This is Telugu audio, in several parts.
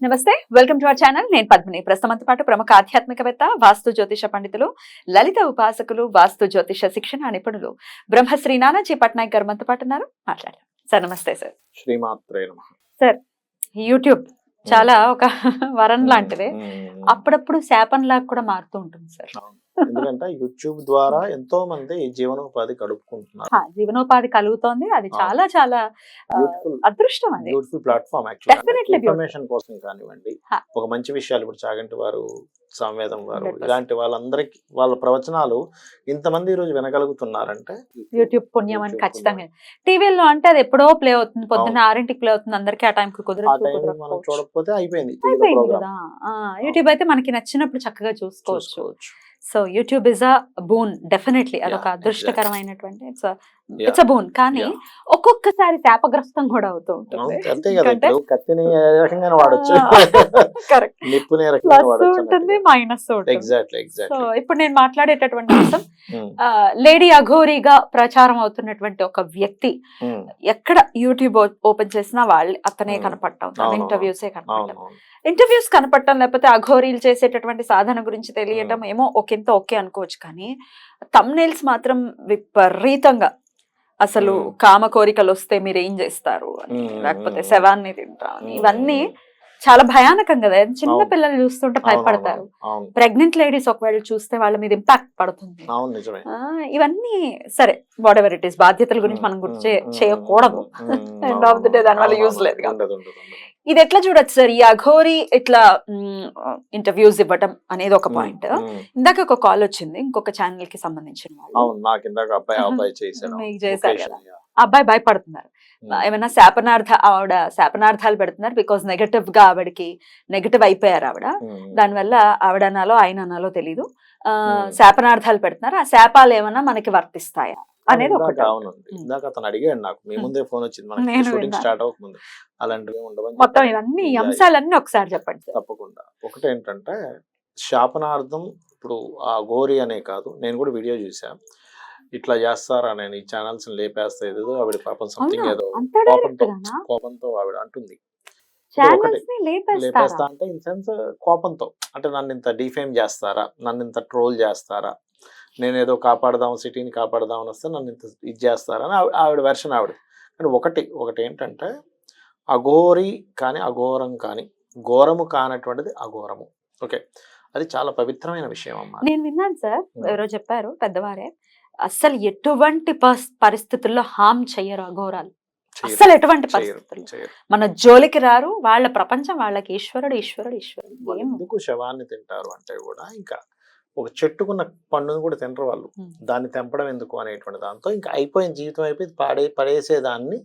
నమస్తే, వెల్కమ్ టు అవర్ ఛానల్. నేను పద్మిని. ప్రస్తుతంతో పాటు ప్రముఖ ఆధ్యాత్మికవేత్త, వాస్తు జ్యోతిష పండితులు, లలిత ఉపాసకులు, వాస్తు జ్యోతిష శిక్షణ నిపుణులు బ్రహ్మశ్రీ నానాజీ పట్నాయక్ గారు మనతో పాటు ఉన్నారు. మాట్లాడారు సార్. నమస్తే సార్. శ్రీమాత్రే నమః. సార్, యూట్యూబ్ చాలా ఒక వరం లాంటిదే, అప్పుడప్పుడు శాపంలాగా కూడా మారుతూ ఉంటుంది సార్. ఎందుకంటే యూట్యూబ్ ద్వారా ఎంతో మంది జీవనోపాధి గడుపుకుంటున్నారు. జీవనోపాధి కలుగుతోంది. అది చాలా చాలా అదృష్టం. అది బ్యూటిఫుల్ ప్లాట్ఫామ్. Definitely ఇన్ఫర్మేషన్ కోసం కానివ్వండి, ఒక మంచి విషయాలు ఇప్పుడు చాగంటి వారు, సంవేదం వారు, ఇలాంటి వాళ్ళందరికీ వాళ్ళ ప్రవచనాలు ఇంతమంది ఈ రోజు వినగలుగుతున్నారంటే యూట్యూబ్ పుణ్యం అని ఖచ్చితంగా. టీవీలో అంటే అది ఎప్పుడో ప్లే అవుతుంది, పొద్దున్న 6కి ప్లే అవుతుంది, అందరికీ ఆ టైంకి మనం చూడకపోతే అయిపోయింది కదా. యూట్యూబ్ అయితే మనకి నచ్చినప్పుడు చక్కగా చూసుకోవచ్చు. So YouTube is a boon, definitely అదొక అదృష్టకరమైనటువంటి ఇట్స్ అ బూన్. కానీ ఒక్కొక్కసారి శాపగ్రస్తం కూడా అవుతూ ఉంటుంది. అంతే కదా, ఇప్పుడు కత్తిని ఏ రకంగా వాడొచ్చు, నిప్పుని ఏ రకంగా వాడొచ్చు, ఉంటుంది మైనస్ ఉంటుంది. ఎగ్జాక్ట్లీ. సో ఇప్పుడు నేను మాట్లాడేటటువంటి అంశం, లేడీ అఘోరీగా ప్రచారం అవుతున్నటువంటి ఒక వ్యక్తి ఎక్కడ యూట్యూబ్ ఓపెన్ చేసినా వాళ్ళు అతనే కనపడటం, ఇంటర్వ్యూసే కనపడటం. ఇంటర్వ్యూస్ కనపడటం లేకపోతే అఘోరీలు చేసేటటువంటి సాధన గురించి తెలియటం ఏమో ఒకంత ఓకే అనుకోవచ్చు. కానీ థంబ్నెయిల్స్ మాత్రం విపరీతంగా, అసలు కామ కోరికలు వస్తే మీరు ఏం చేస్తారు అని, లేకపోతే శవాన్ని తింటారు, ఇవన్నీ చాలా భయానకం కదా. చిన్న పిల్లలు చూస్తుంటే భయపడతారు. ప్రెగ్నెంట్ లేడీస్ ఒకవేళ చూస్తే వాళ్ళ మీద ఇంపాక్ట్ పడుతుంది. ఇవన్నీ సరే, వాట్ ఎవర్ ఇట్ ఈస్, బాధ్యతల గురించి మనం గుర్తు చేయకూడదు. ఎండ్ ఆఫ్ ది డే దానివల్ల యూజ్ లేదు. ఇది ఎట్లా చూడొచ్చు సార్, ఈ అఘోరి ఇట్లా ఇంటర్వ్యూస్ ఇవ్వటం అనేది ఒక పాయింట్. ఇందాక ఒక కాల్ వచ్చింది ఇంకొక ఛానల్ కి సంబంధించిన వాళ్ళు చేశారు కదా, అబ్బాయి భయపడుతున్నారు. ఏమైనా ఆవిడ శాపనార్థాలు పెడుతున్నారు. బికాస్ నెగటివ్ గా ఆవిడకి నెగటివ్ అయిపోయారు ఆవిడ. దానివల్ల ఆవిడ అనాలో ఆయన అనాలో తెలీదు, శాపనార్థాలు పెడుతున్నారు. ఆ శాపాలు ఏమైనా మనకి వర్తిస్తాయా అనేది ఒకటి. ఇందాక అతను అడిగాడు నాకు, మీ ముందే ఫోన్ వచ్చింది, మనకి షూటింగ్ స్టార్ట్ అవ్వకముందు. అలాంటివి ఉండవని మొత్తం ఇవన్నీ అంశాలన్నీ ఒకసారి చెప్పండి. తప్పకుండా. ఒకటి ఏంటంటే శాపనార్థం, ఇప్పుడు ఆ గోరి అనే కాదు, నేను కూడా వీడియో చూసా, ఇట్లా చేస్తారా, నేను ఈ ఛానల్స్ లేపేస్తా, ఏదో ఆవిడ పాపం సంథింగ్ ఏదో కోపంతో ఆవిడ అంటుంది. లేపేస్తా అంటే ఇన్ సెన్స్ కోపంతో, అంటే నన్ను ఇంత డిఫేమ్ చేస్తారా, నన్ను ఇంత ట్రోల్ చేస్తారా, నేనేదో కాపాడదాం, సిటీని కాపాడదాం అని వస్తే నన్ను ఇంత ఇది చేస్తారని ఆవిడ వెర్షన్ ఆవిడ. కానీ ఒకటి ఏంటంటే, అఘోరి కానీ అఘోరం కానీ ఘోరము కానటువంటిది అఘోరము. ఓకే, అది చాలా పవిత్రమైన విషయం అమ్మా. నేను విన్నాను సార్, ఎవరో చెప్పారు పెద్దవారే, అస్సలు ఎటువంటి పరిస్థితుల్లో హామ్ చెయ్యరు అఘోరాలు. అస్సలు ఎటువంటి పరిస్థితుల్లో మన జోలికి రారు. వాళ్ళ ప్రపంచం వాళ్ళకి ఈశ్వరుడు. ఎందుకు శవాన్ని తింటారు అంటే కూడా, ఇంకా ఒక చెట్టుకున్న పండును కూడా తినరు వాళ్ళు, దాన్ని తెంపడం ఎందుకు అనేటువంటి దాంతో ఇంకా అయిపోయిన జీవితం అయిపోయి పడేసేదాన్ని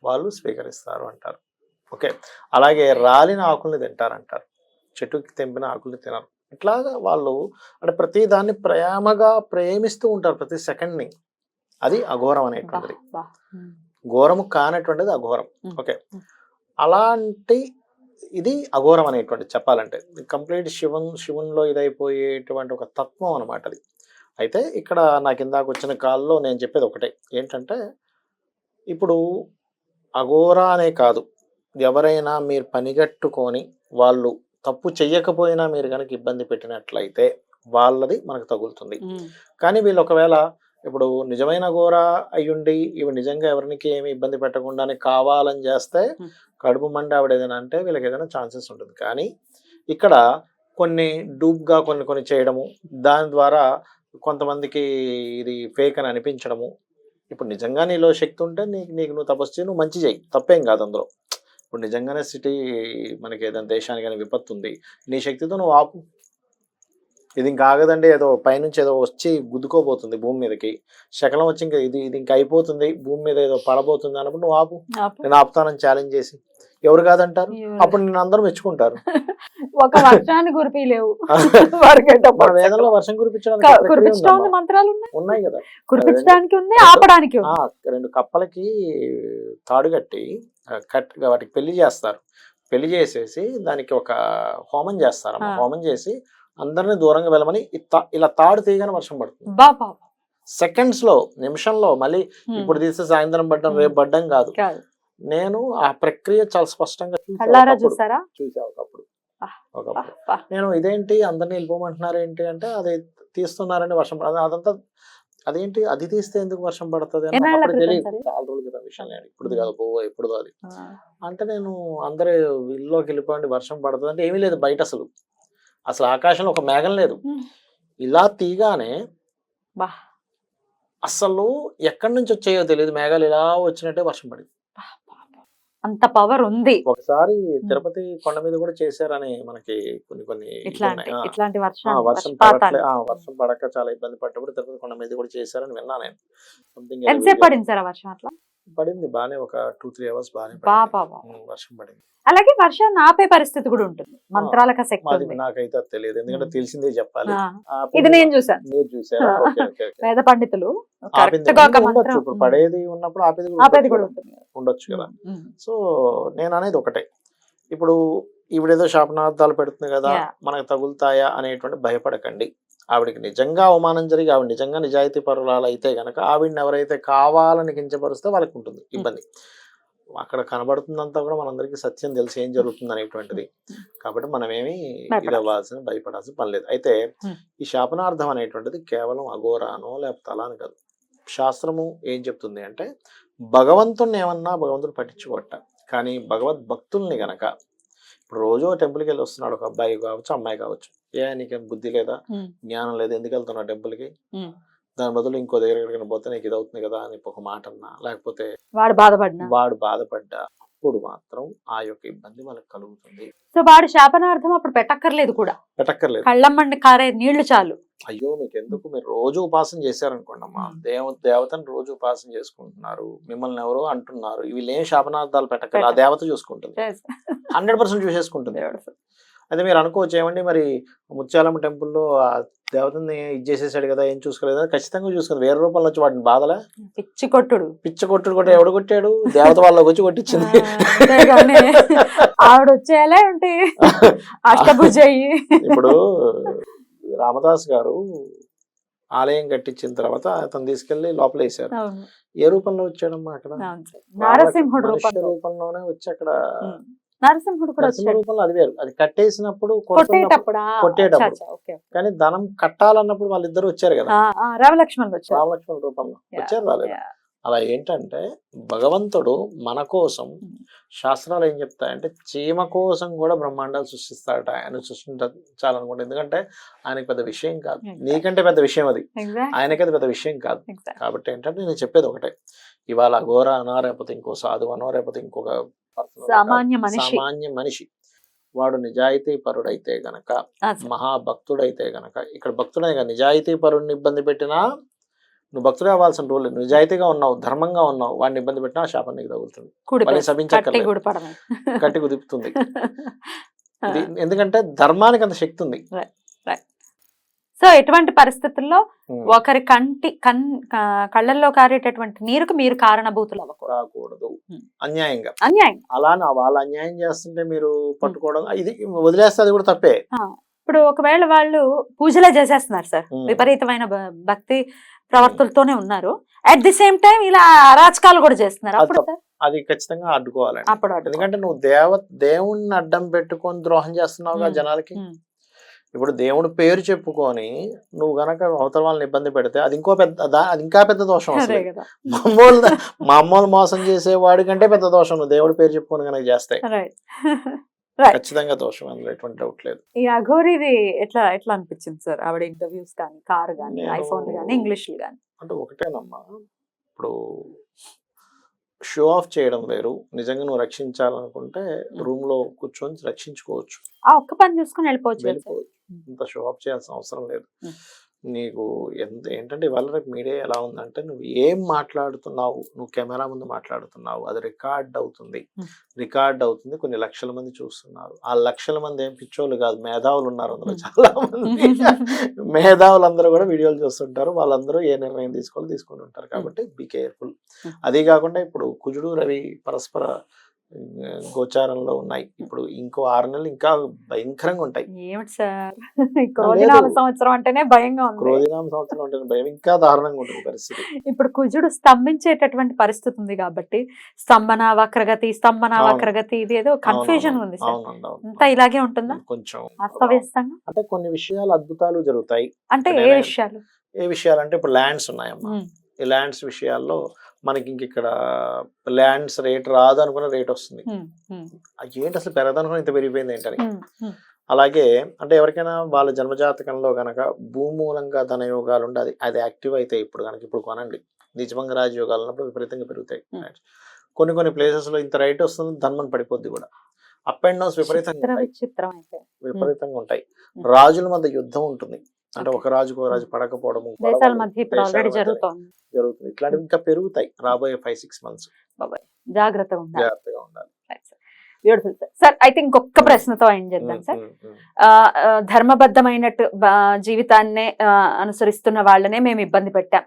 వాళ్ళు స్వీకరిస్తారు అంటారు. ఓకే, అలాగే రాలిన ఆకుల్ని తింటారంటారు, చెట్టుకి తెంపిన ఆకుల్ని తినరు. ఇట్లాగా వాళ్ళు అంటే ప్రతి దాన్ని ప్రేమగా ప్రేమిస్తూ ఉంటారు, ప్రతి సెకండ్ని. అది అఘోరం అనేటువంటిది. ఘోరము కానటువంటిది అఘోరం. ఓకే, అలాంటి ఇది అఘోరం అనేటువంటి చెప్పాలంటే కంప్లీట్ శివునిలో ఇదైపోయేటువంటి ఒక తత్వం అనమాట అది. అయితే ఇక్కడ నాకు ఇందాక వచ్చిన కాల్లో నేను చెప్పేది ఒకటే ఏంటంటే, ఇప్పుడు అఘోర అనే కాదు, ఎవరైనా మీరు పనిగట్టుకొని వాళ్ళు తప్పు చెయ్యకపోయినా మీరు కనుక ఇబ్బంది పెట్టినట్లయితే వాళ్ళది మనకు తగులుతుంది. కానీ వీళ్ళు ఒకవేళ ఇప్పుడు నిజమైన ఘోర అయ్యుండి ఇవి నిజంగా ఎవరికి ఏమి ఇబ్బంది పెట్టకుండానే కావాలని చేస్తే కడుపు మండి ఆవిడ ఏదైనా అంటే వీళ్ళకి ఏదైనా ఛాన్సెస్ ఉంటుంది. కానీ ఇక్కడ కొన్ని డూప్గా కొన్ని చేయడము, దాని ద్వారా కొంతమందికి ఇది ఫేక్ అని అనిపించడము. ఇప్పుడు నిజంగా నీలో శక్తి ఉంటే నీకు నువ్వు తపస్సు చేయి, నువ్వు మంచి చేయి, తప్పేం కాదు అందులో. ఇప్పుడు నిజంగానే సిటీ మనకి ఏదైనా దేశానికి విపత్తు ఉంది, నీ శక్తితో నువ్వు ఆపు. ఇది ఇంకా ఆగదండి, ఏదో పైనుంచి ఏదో వచ్చి గుద్దుకోబోతుంది భూమి మీదకి, శకలం వచ్చి ఇంకా ఇది ఇంకా అయిపోతుంది, భూమి మీద ఏదో పడబోతుంది అన్నప్పుడు నువ్వు ఆపు, నేను ఆపుతానని ఛాలెంజ్ చేసి ఎవరు కాదంటారు, అప్పుడు నేను అందరూ మెచ్చుకుంటారు. ఒక వర్షాన్ని కురిపిలేవు, వేదంలో వర్షం కురిపించడానికి మంత్రాలు ఉన్నాయి కదా, కురిపించడానికి ఉంది, ఆపడానికి. 2 కప్పలకి తాడు కట్టి వాటికి పెళ్లి చేస్తారు. పెళ్లి చేసేసి దానికి ఒక హోమం చేస్తారు. హోమం చేసి అందరినీ దూరంగా వెళ్ళమని ఇలా తాడు తీయగానే వర్షం పడుతుంది. సెకండ్స్ లో, నిమిషంలో. మళ్ళీ ఇప్పుడు తీస్తే సాయంత్రం పడ్డం, రేపు పడ్డం కాదు. నేను ఆ ప్రక్రియ చాలా స్పష్టంగా చూసా ఒకప్పుడు. ఒకప్పుడు. నేను ఇదేంటి అందరినీ వెళ్ళిపోమంటున్నారు ఏంటి అంటే, అది తీస్తున్నారని వర్షం పడదు అదంతా. అదేంటి అది తీస్తే ఎందుకు వర్షం పడుతుంది అని నాకు అప్పుడు తెలియదు. చాలా రోజుల క్రితం విషయం నేను, ఇప్పుడు కాదు ఎప్పుడు అది అంటే, నేను అందరూ ఇల్లులోకి వెళ్ళిపోండి వర్షం పడుతుంది అంటే ఏమీ లేదు బయట, అసలు ఆకాశంలో ఒక మేఘం లేదు. ఇలా తీగానే అసలు ఎక్కడి నుంచి వచ్చాయో తెలియదు, మేఘాలు ఇలా వచ్చినట్టే వర్షం పడింది. అంత పవర్ ఉంది. ఒకసారి తిరుపతి కొండ మీద కూడా చేశారని మనకి కొన్ని ఇట్లాంటి వర్షం పడక చాలా ఇబ్బంది పడ్డప్పుడు తిరుపతి కొండ మీద కూడా చేశారని విన్నా నేను. ఎంతసేపు పడింది సార్ వర్షం? అట్లా పడింది బానే, ఒక 2-3 అవర్స్ బానే వర్షం పడింది. అలాగే వర్షాన్ని ఆపే పరిస్థితి కూడా ఉంటుంది, మంత్రాలకు శక్తి ఉంది. నాకైతే అది తెలియదు, ఎందుకంటే తెలిసిందే చెప్పాలి. ఇది నేను చూసాను. మీరు చూసారా? వేద పండితులు ఇప్పుడు పడేది ఉన్నప్పుడు ఆపేది కూడా ఉండొచ్చు కదా. సో నేను అనేది ఒకటే, ఇప్పుడు ఈవిడేదో శాపనార్థాలు పెడుతుంది కదా, మనకు తగులుతాయా అనేటువంటి భయపడకండి. ఆవిడకి నిజంగా అవమానం జరిగి ఆవిడ నిజంగా నిజాయితీ పరురాలు అయితే గనక, ఆవిడని ఎవరైతే కావాలని కించపరుస్తే వాళ్ళకి ఉంటుంది ఇబ్బంది. అక్కడ కనబడుతుందంతా కూడా మనందరికీ సత్యం తెలిసి ఏం జరుగుతుంది అనేటువంటిది. కాబట్టి మనమేమి ఇదవ్వాల్సిన భయపడాల్సిన పని లేదు. అయితే ఈ శాపనార్థం అనేటువంటిది కేవలం అఘోరానో లేకపోతే అలా అని కాదు. శాస్త్రము ఏం చెప్తుంది అంటే, భగవంతుడిని ఏమన్నా భగవంతుడు పట్టించుకోట, కానీ భగవద్ భక్తుల్ని గనక, ఇప్పుడు రోజు టెంపుల్కి వెళ్ళి వస్తున్నాడు ఒక అబ్బాయి కావచ్చు అమ్మాయి కావచ్చు, నీకేం బుద్ధి లేదా, జ్ఞానం లేదా, ఎందుకు వెళ్తున్నావు టెంపుల్కి, దాని బదులు ఇంకో దగ్గర ఎక్కడికైనా పోతే నీకు ఇది అవుతుంది కదా అని ఒక మాట అన్నా, లేకపోతే వాడు బాధపడ్డా, అప్పుడు మాత్రం ఆ యొక్క ఇబ్బంది వాళ్ళకి కలుగుతుంది. సో వాడు శాపనార్థం అప్పుడు పెట్టక్కర్లేదు, కళ్ళమ్మండి కారే నీళ్లు చాలు. అయ్యో మీకు ఎందుకు, మీరు రోజు ఉపాసన చేశారనుకోండి అమ్మా, దేవతను రోజు ఉపాసన చేసుకుంటున్నారు, మిమ్మల్ని ఎవరో అంటున్నారు, వీళ్ళు ఏం శాపనార్థాలు పెట్టక్కర్లేదు, ఆ దేవత చూసుకుంటుంది, 100% చూసేసుకుంటుంది. అదే మీరు అనుకోవచ్చు ఏమండి, మరి ముత్యాలమ్మ టెంపుల్లో దేవతని ఇది చేసేసాడు కదా, ఏం చూసుకోలేదు, ఖచ్చితంగా చూసుకుంది. వేరే రూపంలో వచ్చి వాటిని బాధలా, పిచ్చి కొట్టుడు కూడా ఎవడు కొట్టాడు, దేవత వాళ్ళకి వచ్చి కొట్టించింది. ఆవిడ వచ్చేలా ఉంటే అష్టభుజయ్యి. ఇప్పుడు రామదాస్ గారు ఆలయం కట్టించిన తర్వాత అతను తీసుకెళ్లి లోపల వేసారు. ఏ రూపంలో వచ్చాడమ్మా అక్కడ, నరసింహుడు రూపంలోనే వచ్చి అక్కడ నరసింహుడు కూడా రూపంలో, అది వేరు, అది కట్టేసినప్పుడు కొట్టేటప్పుడు, కానీ ధనం కట్టాలన్నప్పుడు వాళ్ళిద్దరు వచ్చారు కదా, రామలక్ష్మణ్ రూపంలో వచ్చారు వాళ్ళు. అలా ఏంటంటే భగవంతుడు మన కోసం, శాస్త్రాలు ఏం చెప్తాయంటే చీమ కోసం కూడా బ్రహ్మాండాలు సృష్టిస్తాడట, ఆయన సృష్టించాలనుకుంటే, ఎందుకంటే ఆయనకి పెద్ద విషయం కాదు, నీకంటే పెద్ద విషయం అది, ఆయనకైతే పెద్ద విషయం కాదు. కాబట్టి ఏంటంటే నేను చెప్పేది ఒకటే, ఇవాళ ఘోర అనో, లేకపోతే ఇంకో సాధువు అనో, లేకపోతే ఇంకొక సామాన్య మనిషి వాడు నిజాయితీ పరుడైతే గనక, మహాభక్తుడైతే గనక, ఇక్కడ భక్తుడే కదా, నిజాయితీ పరుడిని ఇబ్బంది పెట్టినా నువ్వు భక్తుడే అవ్వాల్సిన రోజు, నిజాయితీగా ఉన్నావు, ధర్మంగా ఉన్నావు, వాడిని ఇబ్బంది పెట్టినా ఆ శాపం నీకు తగులుతుంది, శపించక్కర్లేదు, కట్టి కుదుపుతుంది. ఎందుకంటే ధర్మానికి అంత శక్తి ఉంది. సో ఎటువంటి పరిస్థితుల్లో ఒకరి కళ్ళల్లో కారేటటువంటి నీరుకు మీరు కారణభూతులు అవ్వకూడదు, అన్యాయం అలా వాళ్ళు అన్యాయం చేస్తుంటే మీరు పట్టుకోవడం, ఇది వదిలేస్తే అది కూడా తప్పే. ఇప్పుడు ఒకవేళ వాళ్ళు పూజలే చేసేస్తున్నారు సార్, విపరీతమైన భక్తి ప్రవర్తులతోనే ఉన్నారు, అట్ ది సేమ్ టైం ఇలా అరాచకాలు కూడా చేస్తున్నారు, అప్పుడు అది ఖచ్చితంగా అడ్డుకోవాలండి. ఎందుకంటే నువ్వు దేవుణ్ణి అడ్డం పెట్టుకొని ద్రోహం చేస్తున్నావుగా జనాలకి. ఇప్పుడు దేవుడు పేరు చెప్పుకొని నువ్వు గనక అవతల వాళ్ళని ఇబ్బంది పెడితే అది ఇంకా పెద్ద దోషం. మా అమ్మోళ్ళు మోసం చేసే వాడి కంటే పెద్ద దోషం నువ్వు దేవుడి పేరు చెప్పుకొని కనుక చేస్తే, ఖచ్చితంగా దోషం, అందులో ఎటువంటి డౌట్ లేదు. ఈ అఘోరీది ఎట్లా అనిపించింది సార్, ఆవిడ ఇంటర్వ్యూస్ కానీ, కార్ కానీ, ఐఫోన్ కానీ, ఇంగ్లీష్ కానీ? అంటే ఒకటేనమ్మా, ఇప్పుడు షో ఆఫ్ చేయడం వేరు, నిజంగా నువ్వు రక్షించాలనుకుంటే రూమ్ లో కూర్చొని రక్షించుకోవచ్చు, ఒక్క పని చూసుకొని వెళ్ళిపోవచ్చు. ఇంత షో ఆఫ్ చేయాల్సిన అవసరం లేదు. నీకు ఏంటంటే ఇవాళ రేపు మీడియా ఎలా ఉందంటే, నువ్వు ఏం మాట్లాడుతున్నావు, నువ్వు కెమెరా ముందు మాట్లాడుతున్నావు, అది రికార్డ్ అవుతుంది, కొన్ని లక్షల మంది చూస్తున్నారు. ఆ లక్షల మంది ఏం పిచ్చోళ్ళు కాదు, మేధావులు ఉన్నారు అందులో చాలా మంది. మేధావులందరూ కూడా వీడియోలు చూస్తుంటారు, వాళ్ళందరూ ఏ నిర్ణయం తీసుకుంటూ ఉంటారు. కాబట్టి బీ కేర్ఫుల్. అదే కాకుండా ఇప్పుడు కుజుడు రవి పరస్పర గోచారంలో ఉన్నాయి. ఇప్పుడు ఇంకో 6 నెలలు ఇంకా భయంకరంగా ఉంటాయి. ఏమిటి సార్ క్రోధినామ సంవత్సరం అంటేనే భయంగా ఉంది. క్రోధినామ సంవత్సరం అంటే భయం ఇంకా దారుణంగా ఉంటుంది పరిస్థితి. ఇప్పుడు కుజుడు స్తంభించేటటువంటి పరిస్థితి ఉంది కాబట్టి స్తంభన వక్రగతి ఇది ఏదో కన్ఫ్యూజన్ ఉంది సార్. అవునండి, అవును. అంతా ఇలాగే ఉంటుందా కొంచెం అస్తవ్యస్తంగా? అంటే కొన్ని విషయాలు అద్భుతాలు జరుగుతాయి. అంటే ఏ నేనే- విషయాలు? ఏ విషయాలంటే ఇప్పుడు ల్యాండ్స్ ఉన్నాయమ్మా. ఉమ్, ఈ ల్యాండ్స్ విషయాల్లో మనకి ఇంక ఇక్కడ ల్యాండ్స్ రేట్ రాదు అనుకున్న రేట్ వస్తుంది. ఉమ్, ఉమ్, ఏంటి అసలు పెరగదనుకున్న ఇంత పెరిగిపోయింది ఏంటని. ఉమ్, ఉమ్, అలాగే అంటే ఎవరికైనా వాళ్ళ జన్మజాతకంలో గనక భూమూలంగా ధనయోగాలు ఉండి అది యాక్టివ్ అయితే ఇప్పుడు కొనండి. నిజంగా రాజయోగాలు ఉన్నప్పుడు విపరీతంగా పెరుగుతాయి. కొన్ని ప్లేసెస్ లో ఇంత రైట్ వస్తుంది, ధన్మని పడిపోద్ది కూడా. అప్ అండ్ డౌన్స్ విచిత్రం అయితే విపరీతంగా ఉంటాయి. రాజుల మధ్య యుద్ధం ఉంటుంది. అంటే ఒక రాజుకు ఒక రాజు పడకపోవడము, దేశాల మధ్య ఇప్పుడు ఆల్రెడీ జరుగుతోంది. జరుగుతుంది. ఇట్లాంటివి ఇంకా పెరుగుతాయి రాబోయే 5-6 months. జాగ్రత్తగా ఉండాలి. జాగ్రత్తగా ఉండాలి. Beautiful sir. సార్ అయితే ఇంకొక ప్రశ్నతో ఎండ్ చేద్దాం సార్. ధర్మబద్ధమైనట్టు జీవితాన్నే అనుసరిస్తున్న వాళ్ళనే మేము ఇబ్బంది పెట్టాం,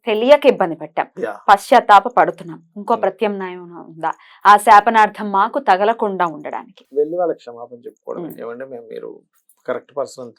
తెలియక ఇబ్బంది పెట్టాం, Yeah. పశ్చాత్తాప పడుతున్నాం. ఇంకో ప్రత్యామ్నాయం ఉందా ఆ శాపనార్థం మాకు తగలకుండా ఉండడానికి? వెళ్ళి వాళ్ళకి క్షమాపణ చెప్పుకోవడం. ఏమంటే మీరు కరెక్ట్ పర్సన్